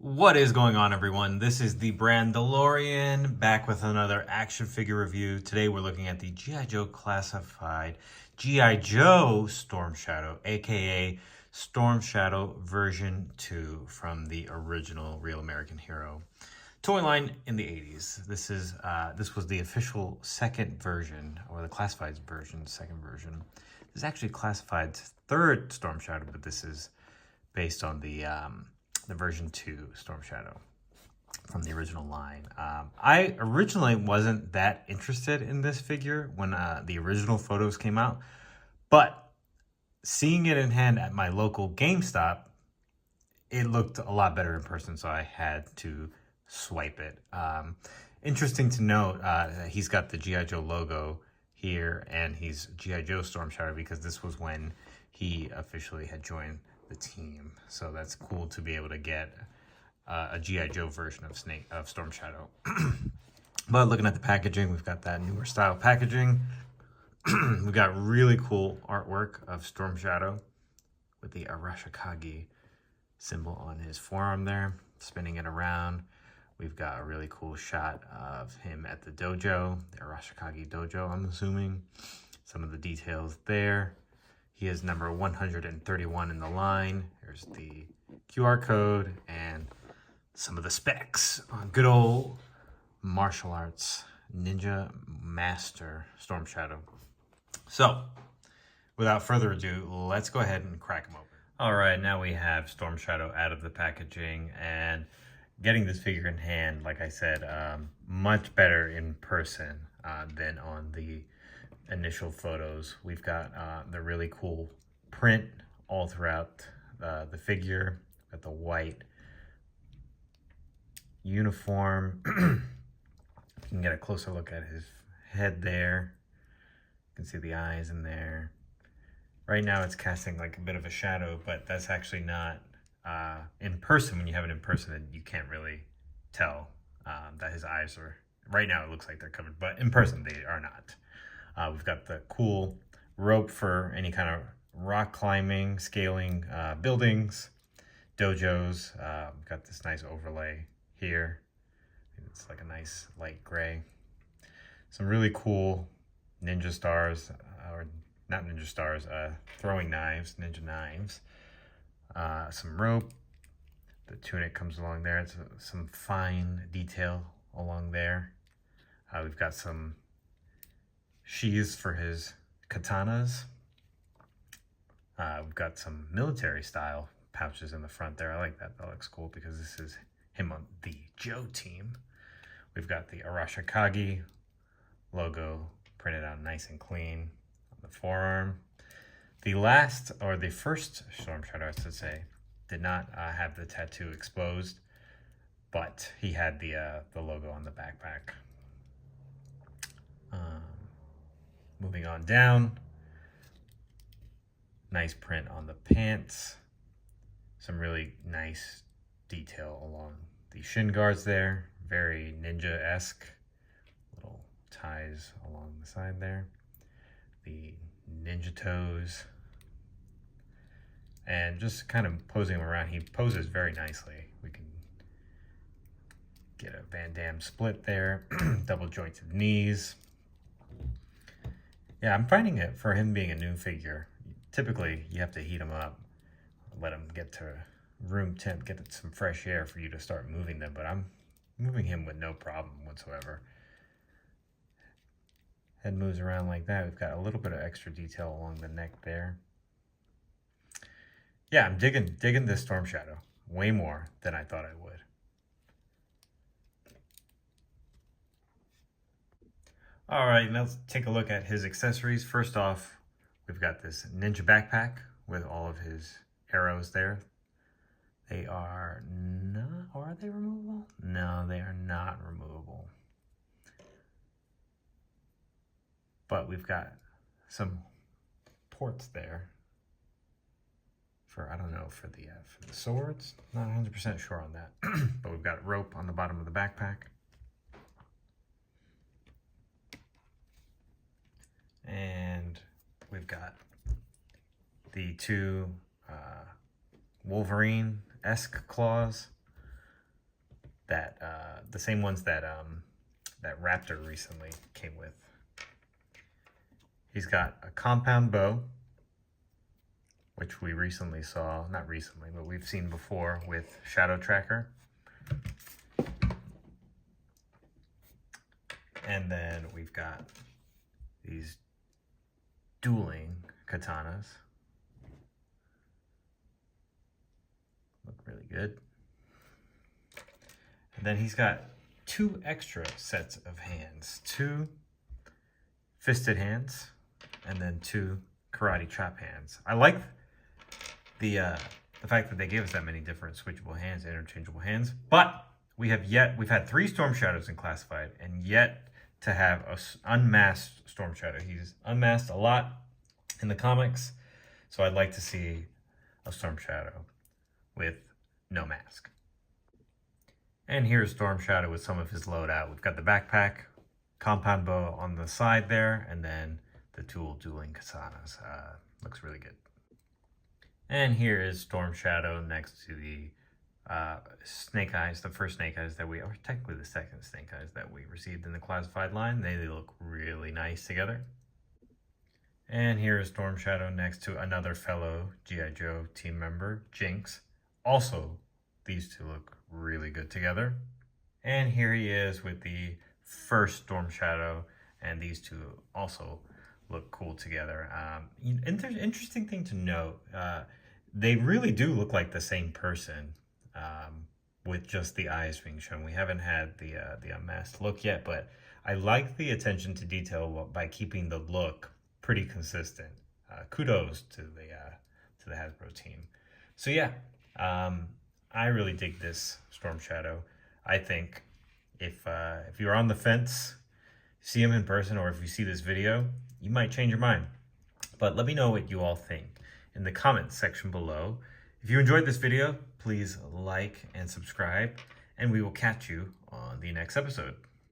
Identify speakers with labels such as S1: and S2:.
S1: What is going on, everyone? This is the Brandalorian back with another action figure review. Today we're looking at the G.I. Joe Classified G.I. Joe Storm Shadow, aka Storm Shadow version 2 from the original Real American Hero toy line in the 80s. This was the official second version, or the classified version, second version. This is actually classified third Storm Shadow, but this is based on the version 2 Storm Shadow from the original line. I originally wasn't that interested in this figure when the original photos came out, but seeing it in hand at my local GameStop, it looked a lot better in person, so I had to swipe it. Interesting to note, he's got the G.I. Joe logo here, and he's G.I. Joe Storm Shadow because this was when he officially had joined the team. So that's cool to be able to get a G.I. Joe version of Storm Shadow. But looking at the packaging, we've got that newer style packaging. We've got really cool artwork of Storm Shadow with the Arashikage symbol on his forearm there, spinning it around. We've got a really cool shot of him at the dojo, the Arashikage dojo, I'm assuming. Some of the details there. He is number 131 in the line. Here's the QR code and some of the specs on good old martial arts ninja master Storm Shadow. So, without further ado, let's go ahead and crack him open. All right, now we have Storm Shadow out of the packaging, and getting this figure in hand, like I said, much better in person than on the initial photos. We've got the really cool print all throughout the figure. Got the white uniform. You can get a closer look at his head there. You can see the eyes in there. Right now it's casting like a bit of a shadow, but that's actually not in person. When you have it in person, you can't really tell that his eyes are, right now it looks like they're covered, but in person they are not. We've got the cool rope for any kind of rock climbing, scaling, buildings, dojos. We've got this nice overlay here. It's like a nice light gray. Some really cool ninja stars, or not ninja stars, throwing knives, ninja knives. Some rope. The tunic comes along there. It's some fine detail along there. We've got some sheaths for his katanas. We've got some military style pouches in the front there. I like that. That looks cool because this is him on the Joe team. We've got the Arashikage logo printed out nice and clean on the forearm. The last, or the first Storm Shadow, I should say, did not have the tattoo exposed, but he had the logo on the backpack. Moving on down, nice print on the pants. Some really nice detail along the shin guards there. Very ninja-esque. Little ties along the side there. The ninja toes. And just kind of posing him around. He poses very nicely. We can get a Van Damme split there. Double jointed knees. Yeah, I'm finding it, for him being a new figure, typically you have to heat him up, let him get to room temp, get some fresh air for you to start moving them, but I'm moving him with no problem whatsoever. Head moves around like that. We've got a little bit of extra detail along the neck there. Yeah, I'm digging this Storm Shadow way more than I thought I would. All right, now let's take a look at his accessories. First off, we've got this ninja backpack with all of his arrows there. They are not, or are they removable? No, they are not removable. But we've got some ports there for, I don't know, for the swords. Not 100% sure on that. But we've got rope on the bottom of the backpack. And we've got the two Wolverine-esque claws that the same ones that that Raptor recently came with. He's got a compound bow, which we recently saw, not recently, but we've seen before with Shadow Tracker. And then we've got these dueling katanas. Look really good. And then he's got 2 extra sets of hands. 2 fisted hands, and then 2 karate chop hands. I like the fact that they gave us that many different switchable hands, interchangeable hands. But we've had 3 Storm Shadows in Classified, and yet to have a unmasked Storm Shadow. He's unmasked a lot in the comics, so I'd like to see a Storm Shadow with no mask. And here's Storm Shadow with some of his loadout. We've got the backpack, compound bow on the side there, and then the dueling katanas. Looks really good. And here is Storm Shadow next to the Snake Eyes, the first Snake Eyes that or technically the second Snake Eyes that we received in the Classified line. They look really nice together. And here is Storm Shadow next to another fellow G.I. Joe team member, Jinx. Also, these two look really good together. And here he is with the first Storm Shadow, and these two also look cool together. And there's an interesting thing to note. They really do look like the same person, with just the eyes being shown. We haven't had the unmasked look yet, but I like the attention to detail by keeping the look pretty consistent. Kudos to the Hasbro team. So yeah, I really dig this Storm Shadow. I think if you're on the fence, see him in person, or if you see this video, you might change your mind. But let me know what you all think in the comments section below. If you enjoyed this video, please like and subscribe, and we will catch you on the next episode.